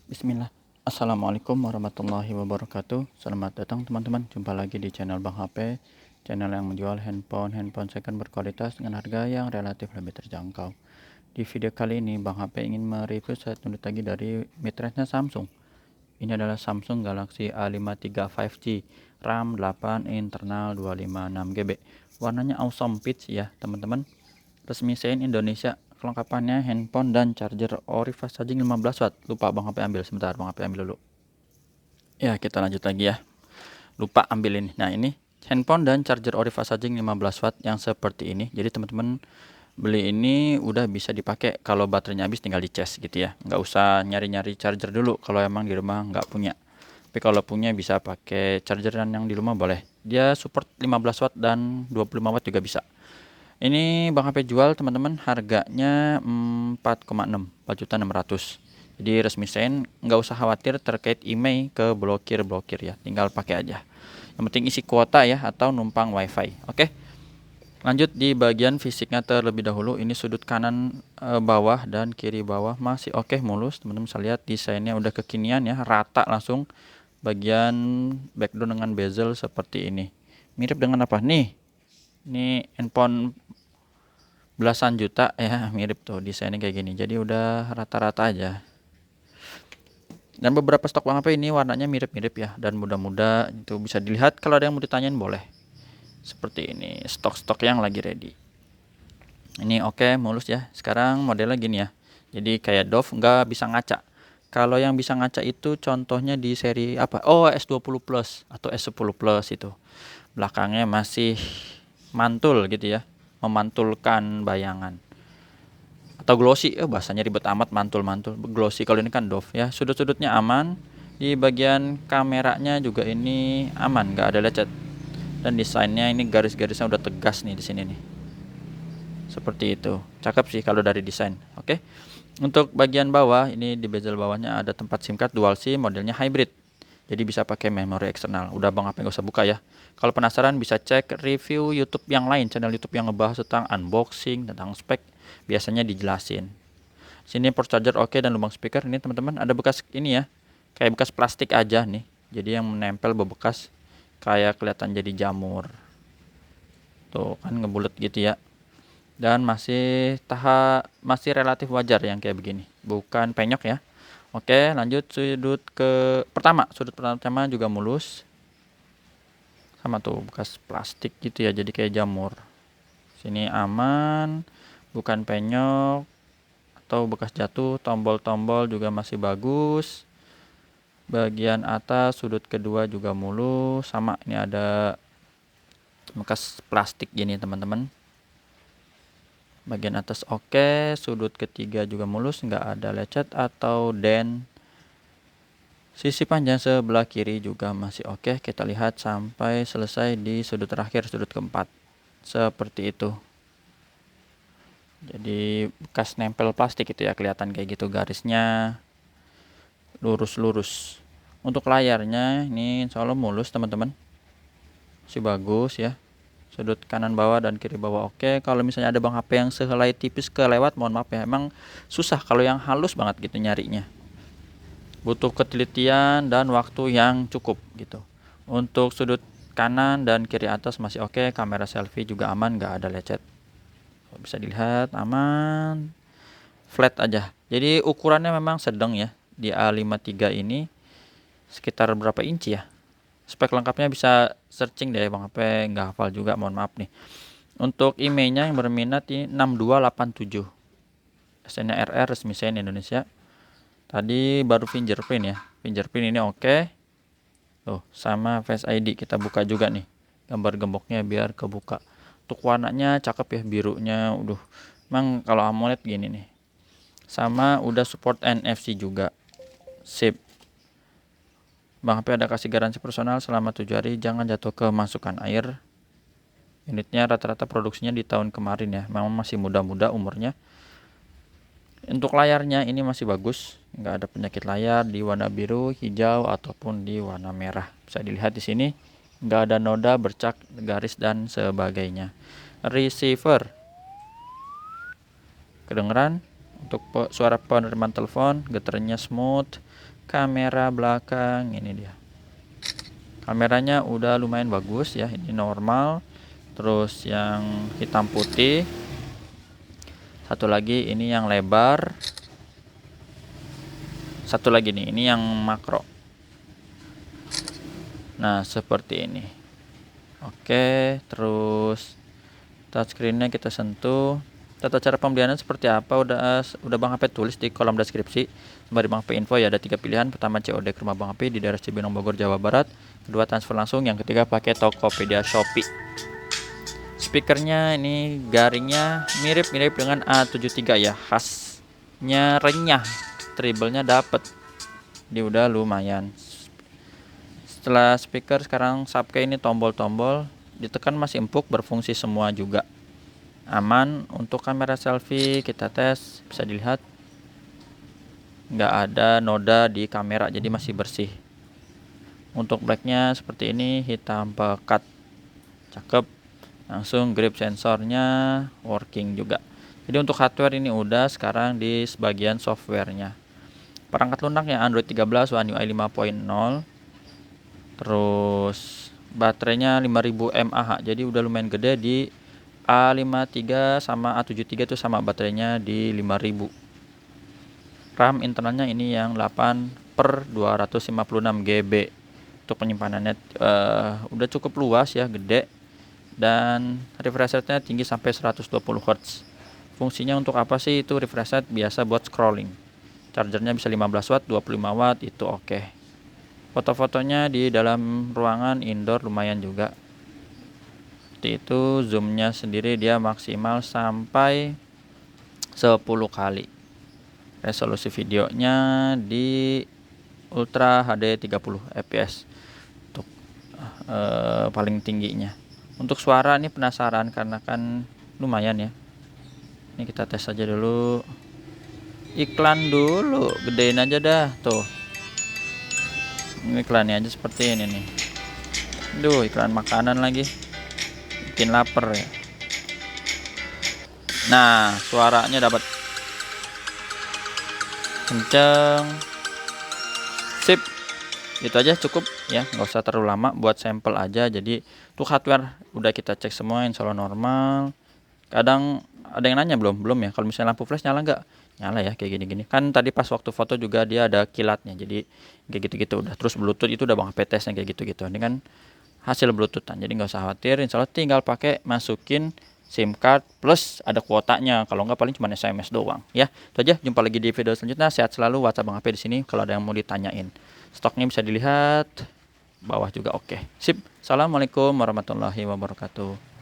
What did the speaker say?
Bismillah. Assalamualaikum warahmatullahi wabarakatuh. Selamat datang teman-teman. Jumpa lagi di channel Bang HP, channel yang menjual handphone second berkualitas dengan harga yang relatif lebih terjangkau. Di video kali ini Bang HP ingin mereview satu unit lagi dari mid-range-nya Samsung. Ini adalah Samsung Galaxy A53 5G, RAM 8, internal 256 GB. Warnanya awesome peach ya teman-teman. Resmi Sein Indonesia. Kelengkapannya handphone dan charger ori fast charging 15 watt. Lupa Bang HP ambil sebentar, Bang HP ambil dulu. Ya, kita lanjut lagi ya. Lupa ambil ini. Nah, ini handphone dan charger ori fast charging 15 watt yang seperti ini. Jadi teman-teman beli ini udah bisa dipakai kalau baterainya habis tinggal dicas gitu ya. Nggak usah nyari-nyari charger dulu kalau emang di rumah nggak punya. Tapi kalau punya bisa pakai chargeran yang di rumah boleh. Dia support 15 watt dan 25 watt juga bisa. Ini Bang HP jual teman-teman harganya 4,6 4.600.000. Jadi resmi Sein, nggak usah khawatir terkait email ke blokir ya, tinggal pakai aja. Yang penting isi kuota ya atau numpang wifi. Oke. Lanjut di bagian fisiknya terlebih dahulu. Ini sudut kanan bawah dan kiri bawah masih oke mulus. Teman-teman bisa lihat desainnya udah kekinian ya, rata langsung. Bagian background dengan bezel seperti ini. Mirip dengan apa nih? Ini handphone belasan juta ya, mirip tuh desainnya kayak gini. Jadi udah rata-rata aja. Dan beberapa stok Bang HP ini warnanya mirip-mirip ya, dan mudah-mudah itu bisa dilihat. Kalau ada yang mau ditanyain boleh. Seperti ini stok-stok yang lagi ready. Ini oke, mulus ya. Sekarang modelnya gini ya. Jadi kayak Dove nggak bisa ngaca. Kalau yang bisa ngaca itu contohnya di seri apa? Oh, S20 Plus atau S10 Plus itu. Belakangnya masih mantul gitu ya, memantulkan bayangan. Atau glossy, bahasanya ribet amat, mantul-mantul. Glossy kalau ini kan Dove ya. Sudut-sudutnya aman. Di bagian kameranya juga ini aman, nggak ada lecet. Dan desainnya ini garis-garisnya udah tegas nih di sini nih. Seperti itu. Cakep sih kalau dari desain. Oke. Untuk bagian bawah ini di bezel bawahnya ada tempat SIM card dual SIM, modelnya hybrid. Jadi bisa pakai memori eksternal. Udah Bang apa nggak usah buka ya. Kalau penasaran bisa cek review YouTube yang lain, channel YouTube yang ngebahas tentang unboxing, tentang spek, biasanya dijelasin. Sini port charger oke dan lubang speaker ini teman-teman ada bekas ini ya. Kayak bekas plastik aja nih. Jadi yang menempel bebekas kayak kelihatan jadi jamur. Tuh kan ngebulet gitu ya. Dan masih relatif wajar yang kayak begini. Bukan penyok ya. Oke, lanjut sudut pertama juga mulus. Sama tuh bekas plastik gitu ya, jadi kayak jamur. Sini aman, bukan penyok atau bekas jatuh. Tombol-tombol juga masih bagus. Bagian atas sudut kedua juga mulus. Sama ini ada bekas plastik gini teman-teman. Bagian atas oke, sudut ketiga juga mulus, nggak ada lecet atau dent. Sisi panjang sebelah kiri juga masih oke. Kita lihat sampai selesai di sudut terakhir, sudut keempat. Seperti itu. Jadi bekas nempel plastik itu ya, kelihatan kayak gitu garisnya lurus-lurus. Untuk layarnya ini insya Allah mulus teman-teman. Masih bagus ya. Sudut kanan bawah dan kiri bawah oke. Kalau misalnya ada Bang HP yang sehelai tipis kelewat, mohon maaf ya. Emang susah kalau yang halus banget gitu nyarinya. Butuh ketelitian dan waktu yang cukup gitu. Untuk sudut kanan dan kiri atas masih oke. Kamera selfie juga aman, nggak ada lecet. Bisa dilihat aman. Flat aja. Jadi ukurannya memang sedang ya. Di A53 ini sekitar berapa inci ya? Spek lengkapnya bisa searching deh Bang HP, nggak hafal juga, mohon maaf nih. Untuk emailnya yang berminat ini 6287. SN-nya RR resmi Sein Indonesia. Tadi baru fingerprint ya. Fingerprint ini oke. Tuh, sama Face ID kita buka juga nih. Gambar gemboknya biar kebuka. Untuk warnanya cakep ya, birunya. Emang kalau AMOLED gini nih. Sama udah support NFC juga. Sip. Bang HP ada kasih garansi personal selama 7 hari, jangan jatuh ke masukan air. Unitnya rata-rata produksinya di tahun kemarin ya, memang masih muda-muda umurnya. Untuk layarnya ini masih bagus, nggak ada penyakit layar di warna biru, hijau ataupun di warna merah. Bisa dilihat di sini, nggak ada noda, bercak, garis dan sebagainya. Receiver, kedengeran untuk suara penerimaan telepon, getarannya smooth. kamera belakang, ini dia. Kameranya udah lumayan bagus ya, ini normal. Terus yang hitam putih. Satu lagi ini yang lebar. Satu lagi nih, ini yang makro. Nah, seperti ini. Oke, terus touchscreen-nya kita sentuh. Tata cara pembeliannya seperti apa udah Bang HP tulis di kolom deskripsi. Sembari Bang HP info ya, ada 3 pilihan. Pertama COD ke rumah Bang HP di daerah Cibinong Bogor Jawa Barat. Kedua transfer langsung, yang ketiga pakai Tokopedia Shopee. Speakernya ini garingnya mirip-mirip dengan A73 ya, khasnya renyah, treble-nya dapet. Dia udah lumayan. Setelah speaker, sekarang subkey ini tombol-tombol ditekan masih empuk, berfungsi semua juga. Aman. Untuk kamera selfie kita tes, bisa dilihat nggak ada noda di kamera, jadi masih bersih. Untuk blacknya seperti ini, hitam pekat, cakep. Langsung grip sensornya working juga. Jadi untuk hardware ini udah, sekarang di sebagian softwarenya. Perangkat lunaknya Android 13 One UI 5.0. Terus baterainya 5000 mAh, jadi udah lumayan gede. Di A53 sama A73 itu sama baterainya di 5000. RAM internalnya ini yang 8/256 GB. Untuk penyimpanannya udah cukup luas ya, gede. Dan refresh rate-nya tinggi sampai 120 Hz. Fungsinya untuk apa sih? Itu refresh rate biasa buat scrolling. Chargernya bisa 15 watt, 25 watt, itu oke. Foto-fotonya di dalam ruangan indoor lumayan juga. Seperti itu. Zoomnya sendiri dia maksimal sampai 10 kali. Resolusi videonya di Ultra HD 30 fps untuk paling tingginya. Untuk suara ini penasaran karena kan lumayan ya. Ini kita tes aja dulu. Iklan dulu, gedein aja dah tuh. Ini iklannya aja seperti ini nih. Duh, iklan makanan lagi, bikin lapar ya. Nah, suaranya dapat kenceng, sip. Itu aja cukup ya, nggak usah terlalu lama, buat sampel aja. Jadi untuk hardware udah kita cek semua, insya Allah normal. Kadang ada yang nanya belum ya, kalau misalnya lampu flash nyala nggak? Nyala ya, kayak gini-gini. Kan tadi pas waktu foto juga dia ada kilatnya, jadi kayak gitu-gitu udah. Terus Bluetooth itu udah Bang HP tesnya kayak gitu-gitu. Ini kan hasil Bluetoothan, jadi nggak usah khawatir. Insya Allah tinggal pakai masukin SIM card plus ada kuotanya. Kalau nggak paling cuma SMS doang ya. Itu aja, jumpa lagi di video selanjutnya. Sehat selalu, WhatsApp Bang HP di sini kalau ada yang mau ditanyain. Stoknya bisa dilihat bawah juga. Oke, sip. Assalamualaikum warahmatullahi wabarakatuh.